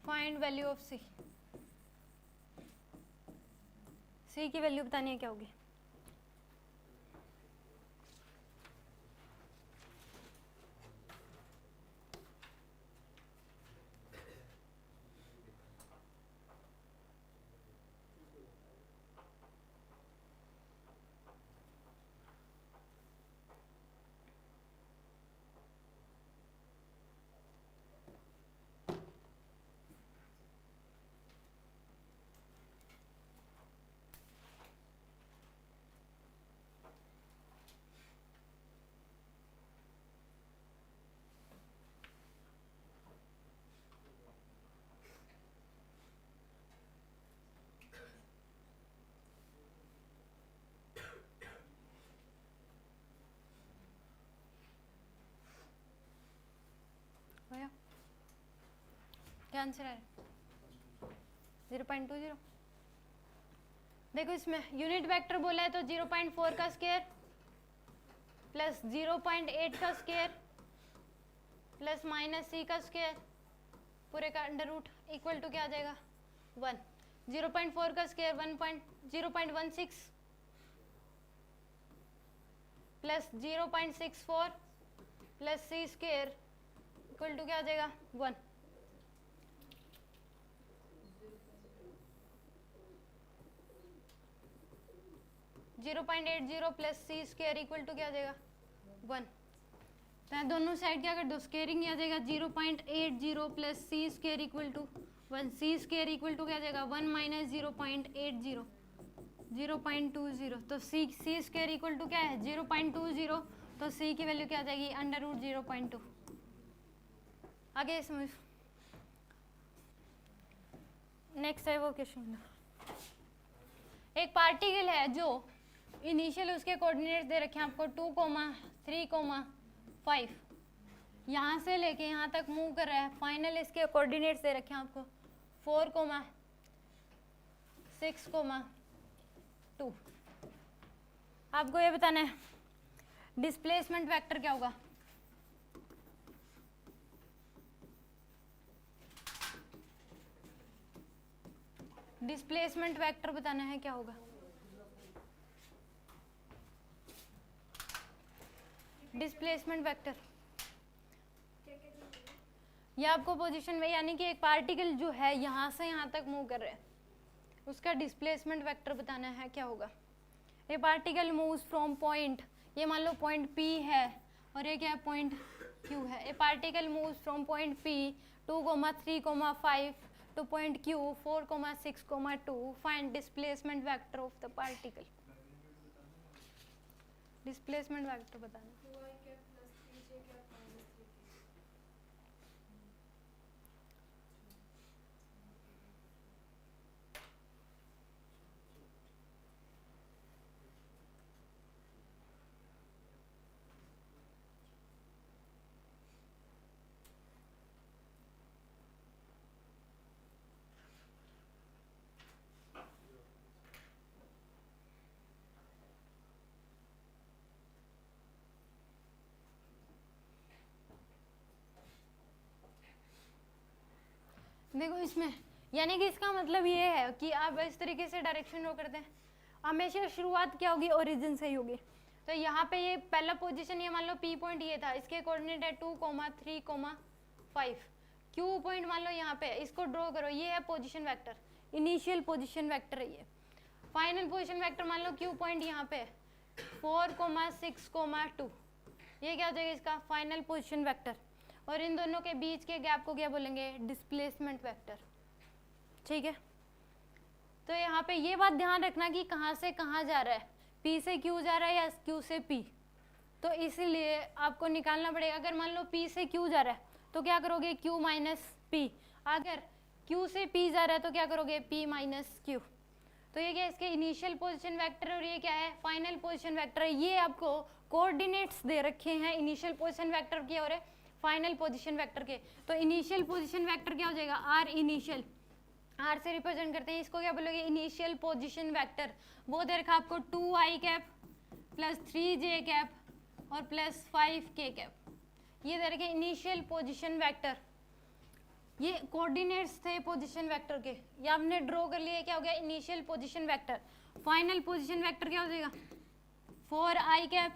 find value of c, c की वैल्यू बतानी है क्या होगी, भैया क्या आंसर है 0.20। देखो इसमें यूनिट वेक्टर बोला है तो 0.4 का स्क्वायर प्लस 0.8 का स्क्वायर प्लस माइनस c का स्क्वायर पूरे का अंडर रूट इक्वल टू क्या आ जाएगा 1, 0.4 का square 0.16 plus 0.64 plus c square equal to क्या आ जाएगा 1, 0.80 plus c square equal to क्या आ जाएगा 1, तो दोनों साइड क्या कर दो स्क्वायरिंग आ जाएगा 0.80 plus c square equal to 1, c square equal to क्या आ जाएगा 1 माइनस 0.80 0.20, तो c स्क्वायर इक्वल टू क्या है 0.20, तो c की वैल्यू क्या आ जाएगी अंडर रूट 0.2। आगे समझ, नेक्स्ट है वो क्वेश्चन, एक पार्टिकल है जो इनिशियल उसके कोऑर्डिनेट्स दे रखे हैं आपको 2,3,5, यहाँ से लेके यहाँ तक मूव कर रहा है, फाइनल इसके कोऑर्डिनेट्स दे रखे हैं आपको 4,6,2। आपको ये बताना है डिस्प्लेसमेंट वेक्टर क्या होगा, डिस्प्लेसमेंट वेक्टर बताना है क्या होगा, डिस्प्लेसमेंट वेक्टर ये आपको पोजीशन में, यानी कि एक पार्टिकल जो है यहाँ से यहाँ तक मूव कर रहा है उसका डिस्प्लेसमेंट वेक्टर बताना है क्या होगा। ये पार्टिकल मूव्स फ्रॉम पॉइंट, ये मान लो पॉइंट P है और ये क्या है पॉइंट Q है, ये particle moves from point P 2,3,5 to point Q 4,6,2, find displacement vector of the particle, displacement vector बताना। देखो इसमें, यानी कि इसका मतलब ये है कि आप इस तरीके से डायरेक्शन ड्रॉ करते हैं, हमेशा शुरुआत क्या होगी, ओरिजिन से ही होगी। तो यहाँ पे ये पहला पोजीशन, ये मान लो पी पॉइंट ये था, इसके कोऑर्डिनेट है 2,3,5। क्यू पॉइंट मान लो यहाँ पे, इसको ड्रॉ करो, ये है position vector, initial position vector है ये। फाइनल पोजीशन वेक्टर मान लो क्यू पॉइंट यहाँ पे 4,6,2, ये क्या हो जाएगा इसका फाइनल पोजीशन वेक्टर। और इन दोनों के बीच के गैप को क्या बोलेंगे, डिस्प्लेसमेंट वेक्टर। ठीक है, तो यहाँ पे ये बात ध्यान रखना कि कहाँ से कहाँ जा रहा है, P से Q जा रहा है या Q से P। तो इसीलिए आपको निकालना पड़ेगा, अगर मान लो P से Q जा रहा है तो क्या करोगे, Q माइनस P। अगर Q से P जा रहा है तो क्या करोगे, P माइनस Q। तो ये क्या है, इसके इनिशियल पोजीशन वेक्टर, और ये क्या है, फाइनल पोजीशन वेक्टर है। ये आपको कोऑर्डिनेट्स दे रखे हैं इनिशियल पोजीशन वेक्टर के और फाइनल पोजीशन वेक्टर के। तो इनिशियल पोजीशन वेक्टर क्या हो जाएगा, आर इनिशियल, आर से रिप्रेजेंट करते हैं, इसको क्या बोलोगे, इनिशियल पोजीशन वेक्टर। वो दे रखा आपको 2i cap plus 3j cap और प्लस 5k कैप, ये दे रखे इनिशियल पोजीशन वेक्टर। ये कोऑर्डिनेट्स थे पोजीशन वेक्टर के, ये आपने ड्रॉ कर लिए, क्या हो गया, initial position vector. Final position vector क्या हो जाएगा, 4i cap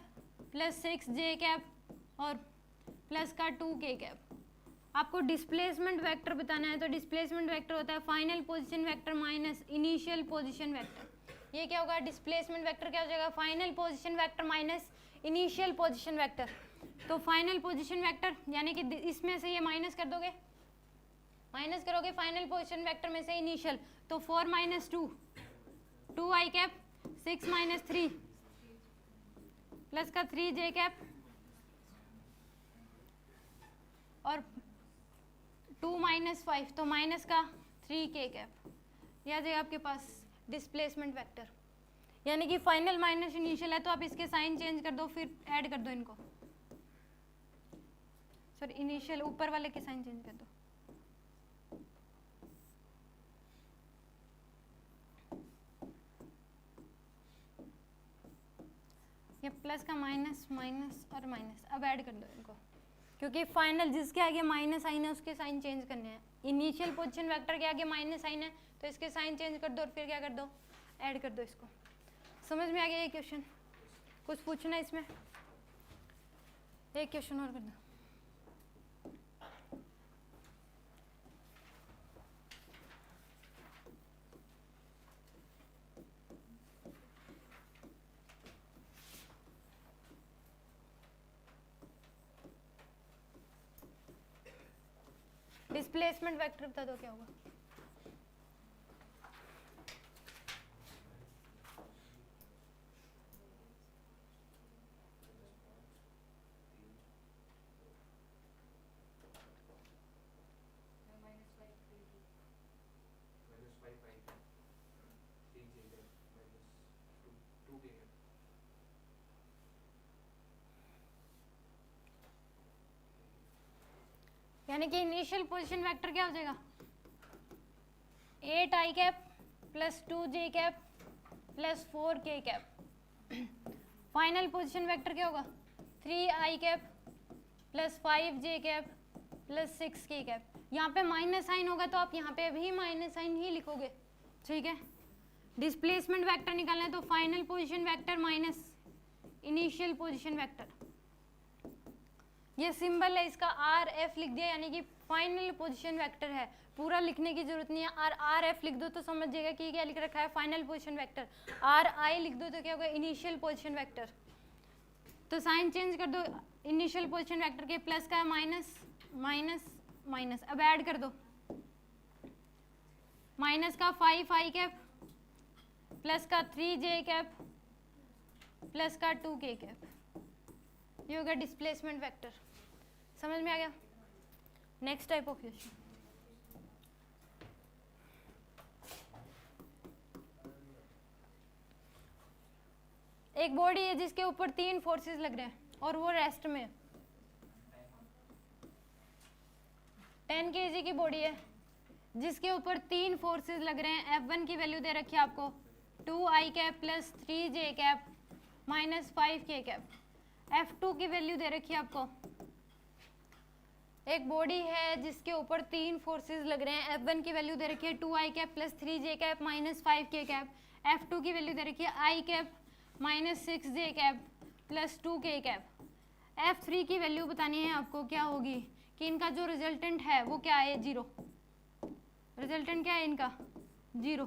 plus 6j cap और प्लस का 2k कैप। आपको डिस्प्लेसमेंट वेक्टर बताना है, तो डिस्प्लेसमेंट वेक्टर होता है final position vector minus initial position vector. ये क्या होगा, डिस्प्लेसमेंट वेक्टर क्या हो जाएगा, final position vector minus initial position vector. तो फाइनल पोजीशन वेक्टर यानी कि इसमें से ये माइनस कर दोगे, माइनस करोगे फाइनल पोजीशन वेक्टर में से इनिशियल, तो 4 minus 2, 2i cap, 6 minus 3 plus का 3j कैप और 2 माइनस 5, तो माइनस का 3k कैप। यह आ जाएगा आपके पास डिस्प्लेसमेंट वेक्टर। यानी कि फाइनल माइनस इनिशियल है, तो आप इसके साइन चेंज कर दो, फिर ऐड कर दो इनको, सॉरी इनिशियल ऊपर वाले के साइन चेंज कर दो। ये प्लस का माइनस, माइनस और माइनस, अब ऐड कर दो इनको, क्योंकि फाइनल जिसके आगे माइनस साइन है उसके साइन चेंज करने हैं। इनिशियल पोजीशन वेक्टर के आगे माइनस साइन है तो इसके साइन चेंज कर दो और फिर क्या कर दो, ऐड कर दो इसको। समझ में आ गया ये क्वेश्चन? कुछ पूछना है इसमें? एक क्वेश्चन और कर दो। डिस्प्लेसमेंट वेक्टर बता दो क्या होगा। यानी कि इनिशियल पोजीशन वेक्टर क्या हो जाएगा, 8i cap plus 2j cap plus 4k cap. Final position vector क्या होगा, 3i cap plus 5j cap plus 6k cap. यहाँ पे माइनस साइन होगा तो आप यहाँ पे भी माइनस साइन ही लिखोगे, ठीक है। डिस्प्लेसमेंट वेक्टर निकालना है तो final position vector minus initial position vector. ये सिंबल है इसका, आर एफ लिख दिया, यानी कि फाइनल पोजीशन वेक्टर है। पूरा लिखने की जरूरत नहीं है, आर एफ लिख दो तो समझ जाएगा कि क्या लिख रखा है, फाइनल पोजीशन वेक्टर। आर आई लिख दो तो क्या होगा, इनिशियल पोजीशन वेक्टर। तो साइन चेंज कर दो इनिशियल पोजीशन वेक्टर के, प्लस का माइनस, माइनस माइनस, अब ऐड कर दो। माइनस का 5i कैप प्लस का 3j कैप प्लस का 2k कैप, ये होगा डिस्प्लेसमेंट वेक्टर। समझ में आ गया? नेक्स्ट टाइप ऑफ क्वेश्चन, एक बॉडी है जिसके ऊपर 3 फोर्सेस लग रहे हैं और वो रेस्ट में 10 kg की बॉडी है जिसके ऊपर 3 फोर्सेस लग रहे हैं। F1 की वैल्यू दे रखी है आपको 2i cap plus 3j cap minus 5k cap. F2 की वैल्यू दे रखी है आपको एक बॉडी है जिसके ऊपर 3 फोर्सेस लग रहे हैं। F1 की वैल्यू दे रखी है 2i cap plus 3j cap minus 5k cap. F2 की वैल्यू दे रखी है i cap minus 6j cap plus 2k cap. F3 की वैल्यू बतानी है आपको क्या होगी कि इनका जो रिजल्टेंट है वो क्या है, 0। रिजल्टेंट क्या है इनका, 0।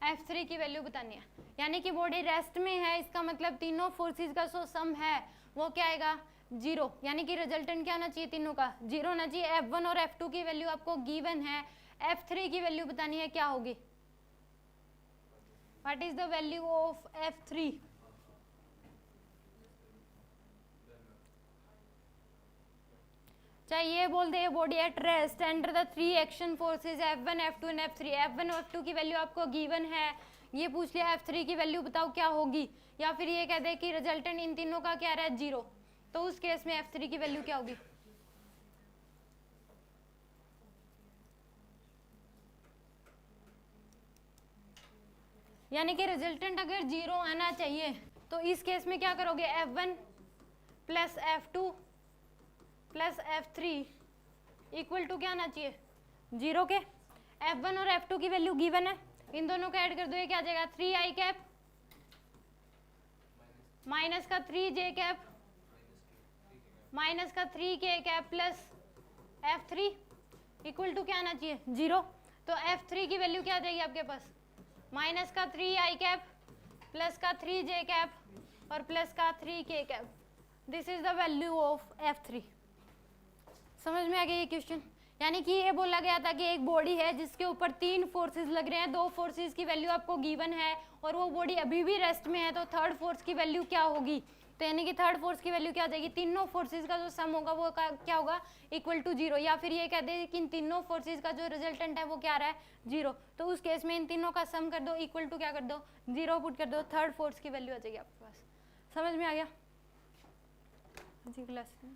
F3 की वैल्यू बतानी है, यानी कि बॉडी रेस्ट में है, इसका मतलब तीनों फोर्सेस का जो सम है वो क्या आएगा, 0। यानी कि रिजल्टेंट क्या होना चाहिए, तीनों का 0 होना चाहिए। F1 और F2 की वैल्यू आपको गिवन है। F3 की वैल्यू बतानी है क्या होगी, what is the value of F3। चाहे ये बोल दे body at rest under the 3 action forces F1 F2 and F3। F1 और F2 की वैल्यू आपको गिवन है, ये पूछ लिया F3 की वैल्यू बताओ क्या होगी, या फिर ये कह दे कि रिजल्टेंट इन तीनों का क्या रहा है, 0। तो उस केस में F3 की वैल्यू क्या होगी, यानी कि रिजल्टेंट अगर 0 आना चाहिए तो इस केस में क्या करोगे, F1 plus F2 plus F3 equal to क्या आना चाहिए, 0 के। F1 और F2 की वैल्यू गिवन है, इन दोनों को ऐड कर दो, ये क्या आ जाएगा, 3i कैप माइनस का 3j कैप माइनस का 3k cap plus F3 equal to क्या आना चाहिए, 0। तो F3 की वैल्यू क्या आ जाएगी आपके पास, माइनस का 3i कैप प्लस का 3j कैप और प्लस का 3k cap. This is the value of F3। समझ में आ गया ये क्वेश्चन। यानी कि ये बोला गया था कि एक बॉडी है जिसके ऊपर 3 फोर्सेस लग रहे हैं, 2 फोर्सेस की वैल्यू आपको गिवन है और वो बॉडी अभी भी रेस्ट में है, तो थर्ड फोर्स की वैल्यू क्या होगी। तो यानी कि थर्ड फोर्स की वैल्यू क्या आ जाएगी, तीनों फोर्सेस का जो सम होगा वो क्या होगा, इक्वल टू 0। या फिर ये कह दे कि इन तीनों फोर्सेस का जो रिजल्टेंट है वो क्या रहा है, 0। तो उस केस में इन तीनों का सम कर दो, इक्वल टू क्या कर दो, 0 पुट कर दो, थर्ड फोर्स की वैल्यू आ जाएगी आपके पास। समझ में आ गया जी क्लास में।